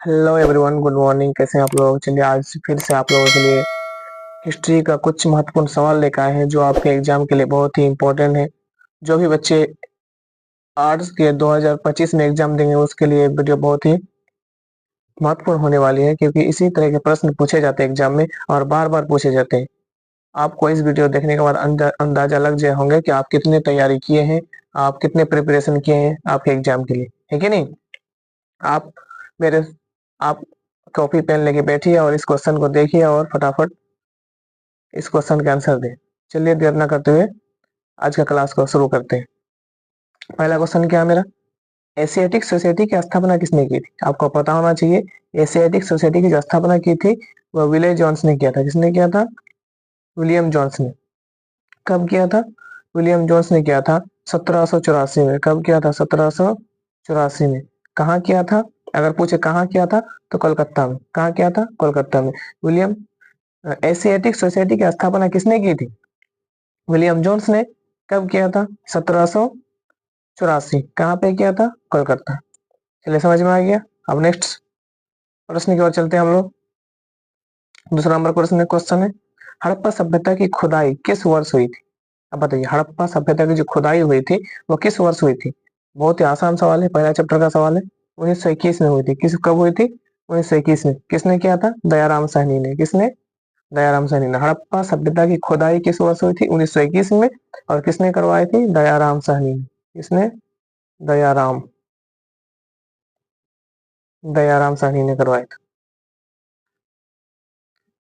Hello everyone, good morning. कैसे हैं आप लोग? चलिए आज फिर से आप लोगों के लिए हिस्ट्री का कुछ महत्वपूर्ण सवाल लेकर आए हैं जो आपके एग्जाम के लिए बहुत ही इम्पोर्टेंट है। जो भी बच्चे आर्ट्स के 2025 में एग्जाम देंगे उसके लिए वीडियो बहुत ही महत्वपूर्ण होने वाली है, क्योंकि इसी तरह के प्रश्न पूछे जाते हैं एग्जाम में और बार बार पूछे जाते हैं। आपको इस वीडियो देखने के बाद अंदाजा लग जाए होंगे कि आप कितने तैयारी किए हैं, आप कितने प्रिपरेशन किए हैं आपके एग्जाम के लिए, है कि नहीं। आप मेरे आप कॉपी पेन लेके बैठिए और इस क्वेश्चन को देखिए और फटाफट इस क्वेश्चन का आंसर दें। चलिए देर न करते हुए आज का क्लास को शुरू करते हैं। पहला क्वेश्चन क्या है मेरा? एशियाटिक सोसाइटी की स्थापना किसने की थी? आपको पता होना चाहिए। एशियाटिक सोसाइटी की जो स्थापना की थी वह विलियम जॉन्स ने किया था। किसने किया था? विलियम जॉन्स ने। कब किया था? विलियम जॉन्स ने किया था 1784 में। कब किया था? 1784 में। कहाँ किया था? अगर पूछे कहाँ किया था तो कोलकाता में। कहाँ किया था? कोलकाता में। विलियम एशियाटिक सोसाइटी की स्थापना किसने की थी? विलियम जोन्स ने। कब किया था? 1784। कहाँ पे किया था? कोलकाता। चलिए समझ में आ गया। अब नेक्स्ट प्रश्न की ओर चलते हैं हम लोग। दूसरा नंबर क्वेश्चन है, हड़प्पा सभ्यता की खुदाई किस वर्ष हुई थी? अब बताइए, हड़प्पा सभ्यता की जो खुदाई हुई थी वो किस वर्ष हुई थी? बहुत ही आसान सवाल है, पहला चैप्टर का सवाल है। 1921 में हुई थी। कब हुई थी? 1921 में। किसने किया था? दयाराम साहनी ने। किसने? दयाराम साहनी ने। हड़प्पा सभ्यता की खुदाई किस वर्ष हुई थी? 1921 में। और किसने करवाई थी? दयाराम साहनी ने। किसने? दयाराम दयाराम साहनी ने करवाई थी।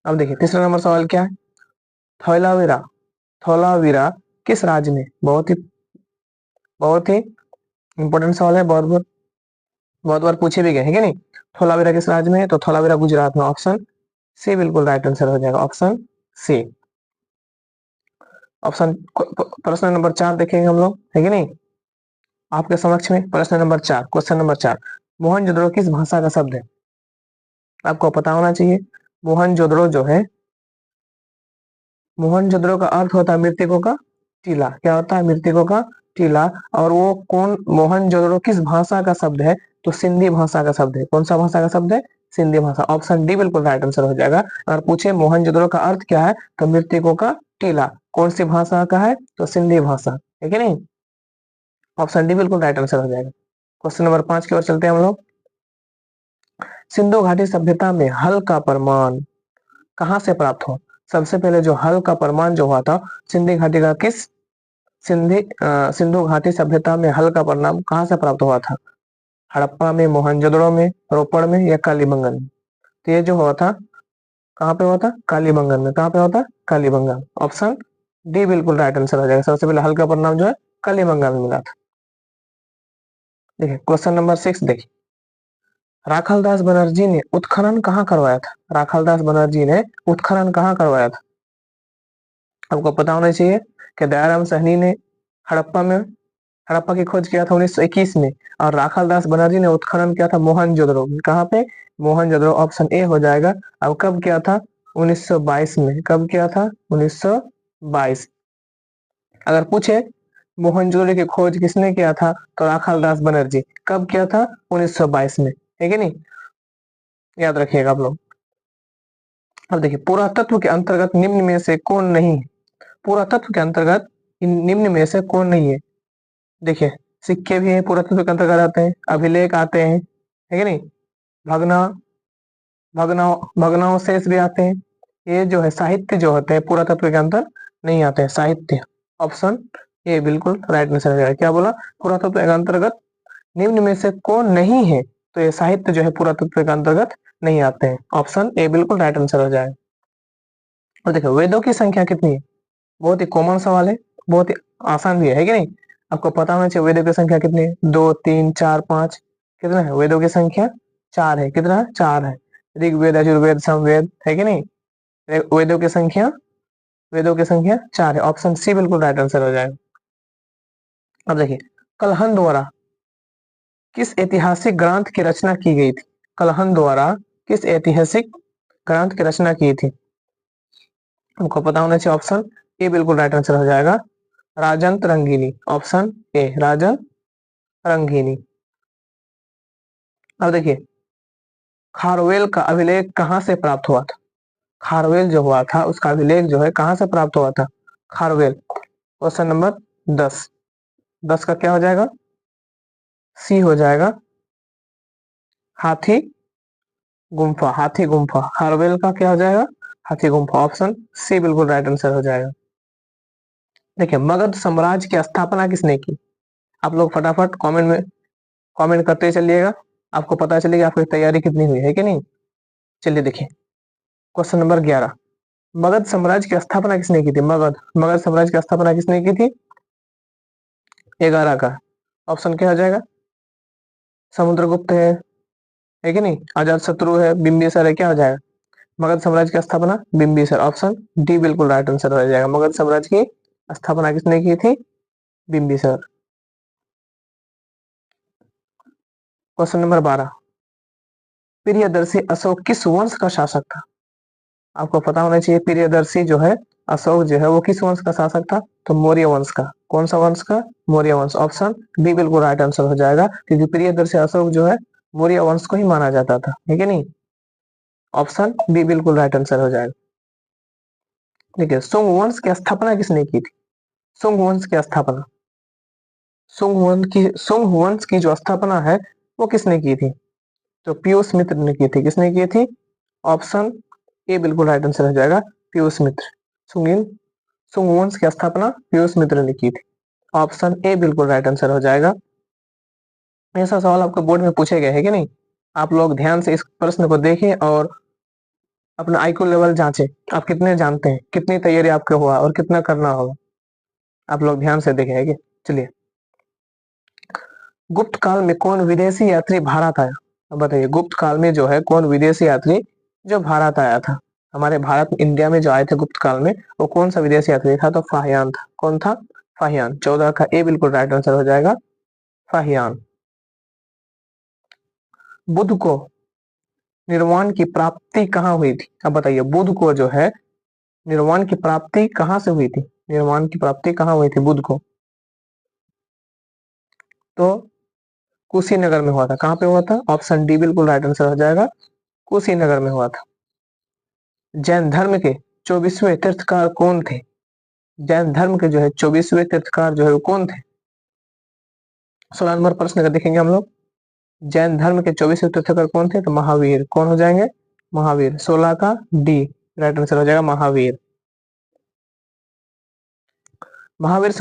अब देखिए तीसरा नंबर सवाल क्या है? थौलावीरा थौलावीरा किस राज्य में? बहुत ही इंपॉर्टेंट सवाल है। बहुत बार पूछे भी गए हैं कि नहीं। थौलावीरा किस राज्य में है? तो थौलावीरा गुजरात में। ऑप्शन सी बिल्कुल राइट आंसर हो जाएगा। Option C. ऑप्शन प्रश्न नंबर 4 देखेंगे हम लोग, है कि नहीं। आपके समक्ष में प्रश्न नंबर 4, क्वेश्चन नंबर 4। मोहनजोदड़ो किस भाषा का शब्द है? आपको पता होना चाहिए। मोहनजोदड़ो जो है, मोहनजोदड़ो का अर्थ होता है मृतकों का टीला। क्या होता है? मृतकों का टीला। और वो कौन, मोहनजोदड़ो किस भाषा का शब्द है? तो सिंधी भाषा का शब्द है। कौन सा भाषा का शब्द है? सिंधी भाषा। ऑप्शन डी बिल्कुल राइट आंसर हो जाएगा। अगर पूछे मोहनजोदड़ो का अर्थ क्या है तो मृतकों का टीला। कौन सी भाषा का है? तो सिंधी भाषा, है कि नहीं। ऑप्शन डी बिल्कुल राइट आंसर हो जाएगा। क्वेश्चन नंबर 5 की ओर चलते हैं हम लोग। सिंधु घाटी सभ्यता में हल का प्रमाण कहाँ से प्राप्त हुआ? सबसे पहले जो हल का प्रमाण जो हुआ था सिंधी घाटी का, किस सिंधु घाटी सभ्यता में हल का परिणाम कहाँ से प्राप्त हुआ था? हड़प्पा में, मोहनजोदड़ो में, रोपड़ में या कालीबंगन में? तो ये जो हुआ था कहाँ पे हुआ था? कालीबंगन में। कहाँ पे हुआ था? कालीबंगन। ऑप्शन डी बिल्कुल राइट आंसर हो जाएगा। सबसे पहले हल का परिणाम जो है कालीबंगन में मिला था। देखिए क्वेश्चन नंबर 6 देखिए, राखालदास बनर्जी ने उत्खनन कहाँ करवाया था? राखालदास बनर्जी ने उत्खनन कहाँ करवाया था? आपको पता होना चाहिए कि दयाराम साहनी ने हड़प्पा में, हड़प्पा की खोज किया था 1921 में। और राखालदास बनर्जी ने उत्खनन किया था मोहनजोदड़ो। कहाँ पे? मोहनजोदड़ो। ऑप्शन ए हो जाएगा। अब कब किया था? 1922 में। कब किया था? 1922। अगर पूछे मोहनजोदड़ो की खोज किसने किया था तो राखालदास बनर्जी। कब किया था? 1922 में, है कि नहीं। याद रखिएगा आप लोग। अब देखिए, पुरातत्व के अंतर्गत निम्न में से कौन नहीं है? पुरातत्व के अंतर्गत निम्न में से कौन नहीं है? देखिए, सिक्के भी हैं पुरातत्व के अंतर्गत आते हैं, अभिलेख आते हैं, है कि नहीं। भगना भगना भग्नावशेष भी आते हैं। ये जो है साहित्य जो होते हैं पुरातत्व के अंदर नहीं आते हैं। साहित्य। ऑप्शन ये बिल्कुल राइट आंसर है। क्या बोला? पुरातत्व के अंतर्गत निम्न में से कौन नहीं है? तो ये साहित्य जो है पुरातत्व के अंतर्गत नहीं आते हैं। ऑप्शन ए बिल्कुल राइट आंसर हो जाए। और देखो वेदों की संख्या कितनी है? बहुत ही कॉमन सवाल है, बहुत ही आसान भी है कि नहीं। आपको पता होना चाहिए वेदों की संख्या कितनी है। 2 3 4 5। कितना है वेदों की संख्या? 4 है। कितना है? 4 है। ऋग्वेद, यजुर्वेद, सामवेद, है कि नहीं। वेदों की संख्या, वेदों की संख्या 4 है। ऑप्शन सी बिल्कुल राइट आंसर हो जाएगा। अब देखिए, कलहन द्वारा किस ऐतिहासिक ग्रंथ की रचना की गई थी? कलहन द्वारा किस ऐतिहासिक ग्रंथ की रचना की थी? हमको पता होना चाहिए। ऑप्शन ए बिल्कुल राइट आंसर हो जाएगा। राजंत रंगीनी। ऑप्शन ए राजन रंगीनी। अब देखिए, खारवेल का अभिलेख कहाँ से प्राप्त हुआ था? खारवेल जो हुआ था उसका अभिलेख जो है कहाँ से प्राप्त हुआ था? खारवेल। Question number 10। 10 का क्या हो जाएगा? सी हो जाएगा, हाथी गुम्फा। हाथी गुम्फा। खारवेल का क्या हो जाएगा? हाथी गुम्फा। ऑप्शन सी बिल्कुल राइट आंसर हो जाएगा। देखिए, मगध साम्राज्य की स्थापना किसने की? आप लोग फटाफट कमेंट में कमेंट करते चलिएगा, आपको पता चलेगा आपकी तैयारी कितनी हुई है कि नहीं। चलिए देखिए, क्वेश्चन नंबर 11। मगध साम्राज्य की स्थापना किसने की थी? मगध मगध साम्राज्य की स्थापना किसने की थी? 11 का ऑप्शन क्या हो जाएगा? समुद्रगुप्त है कि नहीं? अजात शत्रु है, बिंबिसार है, क्या हो जाएगा? मगध साम्राज्य की स्थापना बिंबिसार। ऑप्शन डी बिल्कुल राइट आंसर हो जाएगा। मगध साम्राज्य की स्थापना किसने की थी? बिंबिसार। Question number 12। प्रियदर्शी अशोक किस वंश का शासक था? आपको पता होना चाहिए, प्रियदर्शी जो है अशोक जो है वो किस वंश का शासक था? तो मौर्य वंश का। कौन सा वंश का? मौर्य वंश। ऑप्शन बी बिल्कुल राइट आंसर हो जाएगा, क्योंकि प्रियदर्शी अशोक जो है मौर्य वंश को ही माना जाता था, है कि नहीं? ऑप्शन बी बिल्कुल राइट आंसर हो जाएगा। देखिए, सुंग वंश की स्थापना किसने की थी? सुंग वंश की स्थापना, सुंग वंश की जो स्थापना है वो किसने की थी? तो पीयूष मित्र ने की थी। किसने की थी? ऑप्शन ए बिल्कुल राइट आंसर हो जाएगा, पीयूष मित्र। सुंगिन सुंग वंश की स्थापना पीयूष मित्र ने की थी। ऑप्शन ए बिल्कुल राइट आंसर हो जाएगा। ऐसा सवाल आपको बोर्ड में पूछे गए हैं कि नहीं? आप लोग ध्यान से इस प्रश्न को देखें और अपना आईक्यू लेवल जांचें, आप कितने जानते हैं, कितनी तैयारी आपका हुआ और कितना करना होगा। आप लोग ध्यान से देखें, है कि? चलिए, गुप्त काल में कौन विदेशी यात्री भारत आया? अब बताइए, गुप्त काल में जो है कौन विदेशी यात्री जो भारत आया था? हमारे भारत इंडिया में जो आए थे गुप्त काल में, वो कौन सा विदेशी यात्री था? तो फाहियान था। कौन था? फाहियान। 14 का ए बिल्कुल राइट आंसर हो जाएगा, फाहियान। बुद्ध को निर्वाण की प्राप्ति कहाँ हुई थी? अब बताइए, बुद्ध को जो है निर्वाण की प्राप्ति कहाँ से हुई थी? निर्वाण की प्राप्ति कहाँ हुई थी बुद्ध को? तो कुशीनगर में हुआ था। कहाँ पे हुआ था? ऑप्शन डी बिल्कुल राइट आंसर हो जाएगा, कुशीनगर में हुआ था। जैन धर्म के 24वें तीर्थकार कौन थे? जैन धर्म के जो है 24वें तीर्थकार जो है वो कौन थे? 16 नंबर प्रश्न का देखेंगे हम लोग। जैन धर्म के 24वें तीर्थकार कौन थे? तो महावीर। कौन हो जाएंगे? महावीर। 16 का डी राइट आंसर हो जाएगा, महावीर। महावीर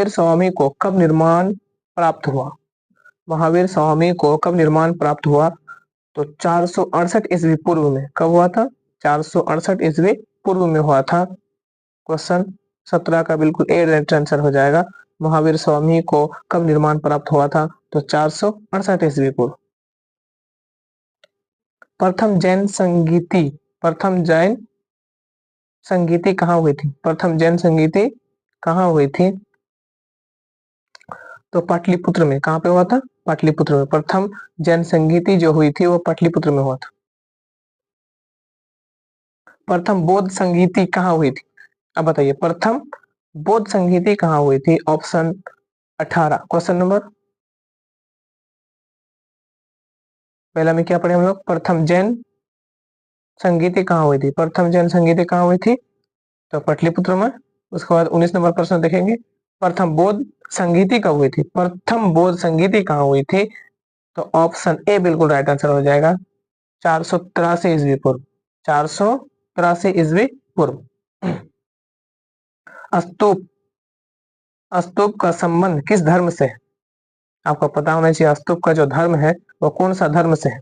स्वामी को कब निर्माण प्राप्त हुआ? महावीर स्वामी को कब निर्माण प्राप्त हुआ? तो 468 ईस्वी पूर्व में। कब हुआ था? 468 ईस्वी पूर्व में हुआ था। क्वेश्चन 17 का बिल्कुल ए राइट आंसर हो जाएगा। महावीर स्वामी को कब निर्माण प्राप्त हुआ था? तो 468 ईस्वी पूर्व। प्रथम जैन संगीति कहाँ हुई थी? प्रथम जैन संगीति कहाँ हुई थी? तो पाटलिपुत्र में। कहाँ पे हुआ था? पाटलिपुत्र में। प्रथम जैन संगीति जो हुई थी वो पाटलिपुत्र में हुआ था। प्रथम बौद्ध संगीति कहाँ हुई थी? अब बताइए, प्रथम बौद्ध संगीति कहाँ हुई थी? ऑप्शन 18। क्वेश्चन नंबर पहला में क्या पढ़े हम लोग? प्रथम जैन संगीति कहाँ हुई थी? प्रथम जैन संगीति कहाँ हुई थी? तो पाटलिपुत्र में। उसके बाद 19 नंबर प्रश्न देखेंगे, प्रथम बौद्ध संगीति कब हुई थी? प्रथम बौद्ध संगीति कहाँ हुई थी? तो ऑप्शन ए बिल्कुल राइट आंसर हो जाएगा, 483 ईस्वी पूर्व। 483 ईस्वी पूर्व। स्तूप स्तूप का संबंध किस धर्म से है? आपको पता होना चाहिए, स्तूप का जो धर्म है वो कौन सा धर्म से है?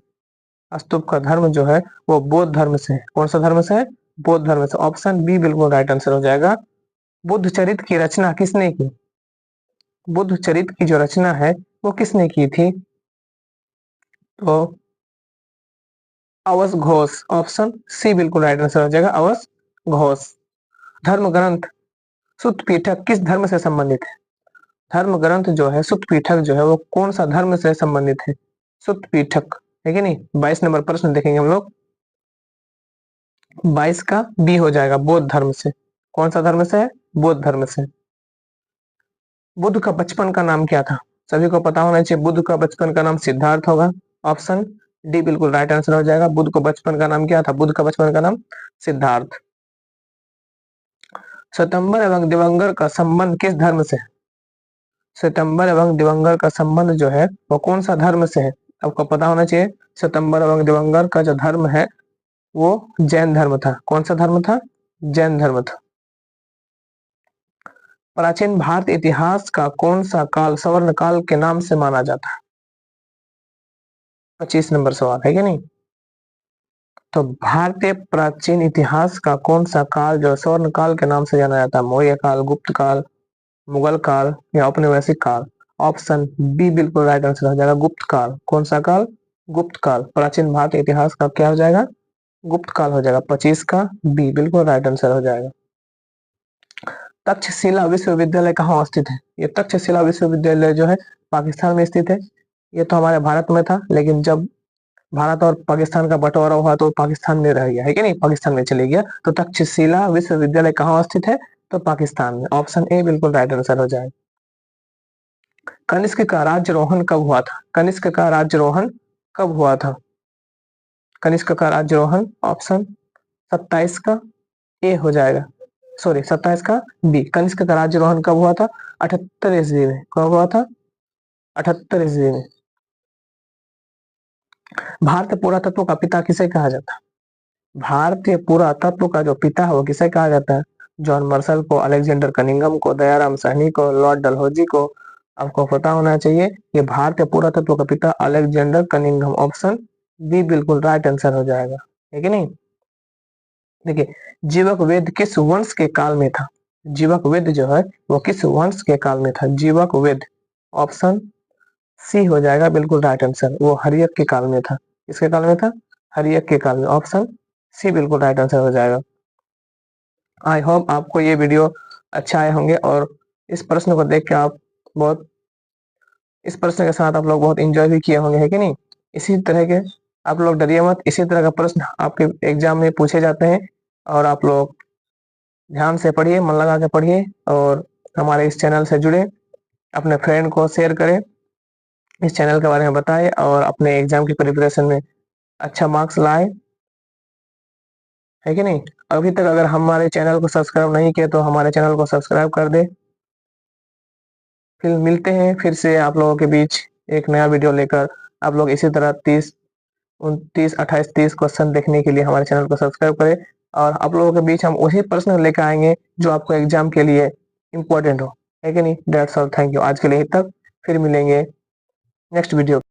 स्तूप का धर्म जो है वो बौद्ध धर्म से है। कौन सा धर्म से है? बौद्ध धर्म से। ऑप्शन बी बिल्कुल राइट आंसर हो जाएगा। बुद्ध चरित्र की रचना किसने की? बुद्ध चरित्र की जो रचना है वो किसने की थी? तो अवस घोष। ऑप्शन सी बिल्कुल राइट आंसर हो जाएगा, अवस घोष। धर्म ग्रंथ सुत्त पीठक किस धर्म से संबंधित है? धर्म ग्रंथ जो है सुत्त पीठक जो है वो कौन सा धर्म से संबंधित है? सुत्त पीठक, है कि नहीं? 22 नंबर प्रश्न देखेंगे हम लोग। 22 का बी हो जाएगा, बौद्ध धर्म से। कौन सा धर्म से है? बौद्ध धर्म से। बुद्ध का बचपन का नाम क्या था? सभी को पता होना चाहिए, बुद्ध का बचपन का नाम सिद्धार्थ होगा। ऑप्शन डी बिल्कुल राइट आंसर हो जाएगा। बुद्ध को बचपन का नाम क्या था? बुद्ध का बचपन का नाम सिद्धार्थ। श्वेतंबर एवं दिगंबर का संबंध किस धर्म से है? श्वेतंबर एवं दिगंबर का संबंध जो है वो कौन सा धर्म से है? आपको पता होना चाहिए। श्वेतंबर एवं दिगंबर का जो धर्म है वो जैन धर्म था। कौन सा धर्म था? जैन धर्म था। प्राचीन भारत इतिहास का कौन सा काल स्वर्ण काल के नाम से माना जाता है? 25 नंबर सवाल है कि नहीं? तो भारतीय प्राचीन इतिहास का कौन सा काल जो स्वर्ण काल के नाम से जाना जाता है? मौर्य काल, गुप्त काल, मुगल काल या औपनिवेशिक काल? ऑप्शन बी बिल्कुल राइट आंसर हो जाएगा, गुप्त काल। कौन सा काल? गुप्त काल। प्राचीन भारतीय इतिहास का क्या हो जाएगा? गुप्त काल हो जाएगा। 25 का बी बिल्कुल राइट आंसर हो जाएगा। तक्षशिला विश्वविद्यालय कहाँ स्थित है? ये तक्षशिला विश्वविद्यालय जो है पाकिस्तान में स्थित है। ये तो हमारे भारत में था, लेकिन जब भारत और पाकिस्तान का बंटवारा हुआ तो पाकिस्तान में रह गया है कि नहीं, पाकिस्तान में चले गया। तो तक्षशिला विश्वविद्यालय कहाँ स्थित है? तो पाकिस्तान में। ऑप्शन ए बिल्कुल राइट आंसर हो जाएगा। कनिष्क का राज्यारोहण कब हुआ था? कनिष्क का राज्यारोहण कब हुआ था? कनिष्क का राज्यारोहण ऑप्शन 27 का ए हो जाएगा, सॉरी 27 का बी। कनिष्क का राज्यारोहण कब हुआ था? 78 ईस्वी में। कब हुआ था? 78 ईस्वी में। भारतीय पुरातत्व का पिता किसे कहा जाता है? भारतीय पुरातत्व का जो पिता है वो किसे कहा जाता है? जॉन मर्शल को, अलेक्जेंडर कनिंघम को, दयाराम साहनी को, लॉर्ड डलहौजी को? आपको पता होना चाहिए ये भारतीय पुरातत्व का पिता अलेक्जेंडर कनिंघम। ऑप्शन बी बिल्कुल राइट आंसर हो जाएगा, है कि नहीं? देखिए, जीवक वेद किस वंश के काल में था? जीवक वेद जो है वो किस वंश के काल में था? जीवक वेद ऑप्शन सी हो जाएगा बिल्कुल राइट आंसर। वो हर्यक के काल में था। किसके काल में था? हर्यक के काल में। ऑप्शन सी बिल्कुल राइट आंसर हो जाएगा। आई होप आपको ये वीडियो अच्छा आए होंगे और इस प्रश्न को देख के आप बहुत, इस प्रश्न के साथ आप लोग बहुत एंजॉय भी किए होंगे, है कि नहीं? इसी तरह के आप लोग डरिए मत, इसी तरह का प्रश्न आपके एग्जाम में पूछे जाते हैं और आप लोग ध्यान से पढ़िए, मन लगा के पढ़िए और हमारे इस चैनल से जुड़े, अपने फ्रेंड को शेयर करें, इस चैनल के बारे में बताएं और अपने एग्जाम की प्रिपरेशन में अच्छा मार्क्स लाए, है कि नहीं? अभी तक अगर हमारे चैनल को सब्सक्राइब नहीं किया तो हमारे चैनल को सब्सक्राइब कर दे। फिर मिलते हैं फिर से आप लोगों के बीच एक नया वीडियो लेकर। आप लोग इसी तरह 30, 29, 28, 30 क्वेश्चन देखने के लिए हमारे चैनल को सब्सक्राइब करें और आप लोगों के बीच हम वही प्रश्न लेकर आएंगे जो आपको एग्जाम के लिए इम्पोर्टेंट हो, है कि नहीं? That's all, thank you. आज के लिए तक, फिर मिलेंगे नेक्स्ट वीडियो।